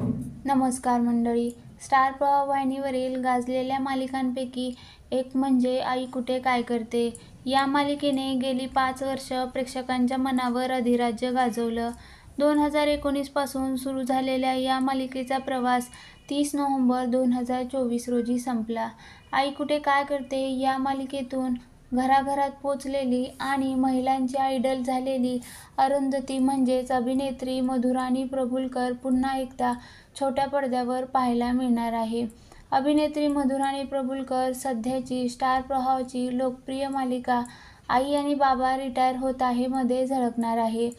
नमस्कार मंडळी. स्टार प्रवाह वाहिनीवरील गाजलेल्या मालिकांपैकी एक म्हणजे आई कुठे काय करते. या मालिकेने गेली 5 वर्ष प्रेक्षकांच्या मनावर अधिराज्य गाजवलं. 2019 पासून सुरू झालेल्या या मालिकेचा प्रवास 30 नोव्हेंबर 2024 रोजी संपला. आई कुठे काय करते या मालिकेतून घराघरात पोचलेली आणि महिलांची आयडल झालेली अरुंधती म्हणजेच अभिनेत्री मधुराणी प्रभुलकर पुन्हा एकदा छोट्या पडद्यावर पाहायला मिळणार आहे. अभिनेत्री मधुराणी प्रभुलकर सध्याची स्टार प्रवाहाची लोकप्रिय मालिका आई आणि बाबा रिटायर होत आहे मध्ये झळकणार आहे.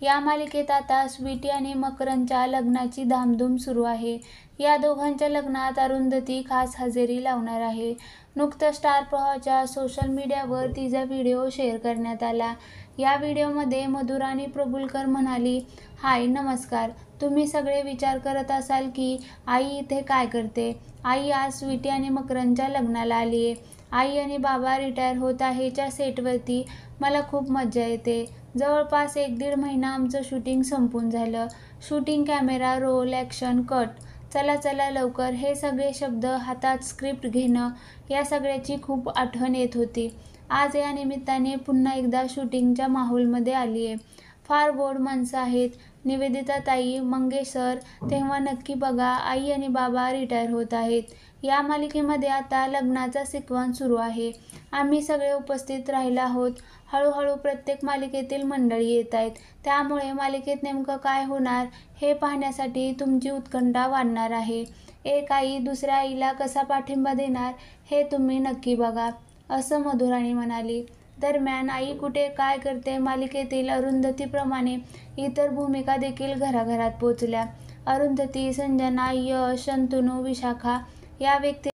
या मालिकेत आता स्वीटी आणि मकरंदच्या लग्नाची धामधूम सुरू आहे. या दोघांच्या लग्नात अरुंधती खास हजेरी लावणार आहे. नुकतंच स्टार प्रवाहाच्या सोशल मीडियावर तिचा व्हिडिओ शेअर करण्यात आला. या व्हिडिओमध्ये मधुराणी प्रभुलकर म्हणाली, हाय नमस्कार. तुम्ही सगळे विचार करत असाल की आई इथे काय करते. आई आज स्वीटी आणि मकरंदच्या लग्नाला आलीये. आई आणि बाबा रिटायर होत आहेच्या सेटवरती मला खूप मज्जा येते. जवळपास 1-1.5 महिना आमचं शूटिंग संपून झालं. Shooting, camera, roll, action, cut, चला चला लवकर, हे सगळे शब्द, हातात स्क्रिप्ट घेणं, या सगळ्याची खूप आठवण येत होती. आज या निमित्ताने पुन्हा एकदा शूटिंगच्या माहोलमध्ये आलीये. फार गोड माणसं आहेत. निवेदिता ताई, मंगेश सर, तेव्हा नक्की बघा. आई आणि बाबा रिटायर होत आहेत. या मालिकेमध्ये आता लग्नाचा सिक्वेन्स सुरू आहे. आम्ही सगळे उपस्थित राहिलो आहोत. हळूहळू प्रत्येक मालिकेतील मंडळी येत आहेत. त्यामुळे मालिकेत नेमकं काय होणार हे पाहण्यासाठी तुमची उत्कंठा वाढणार आहे. एक आई दुसऱ्या आईला कसा पाठिंबा देणार हे तुम्ही नक्की बघा, असं मधुराणी म्हणाली. दरम्यान आई कुठे काय करते मालिकेतील अरुंधतीप्रमाणे इतर भूमिका देखील घराघरात पोचल्या. अरुंधती, संजना, यश, शंतनू, विशाखा या व्यक्ती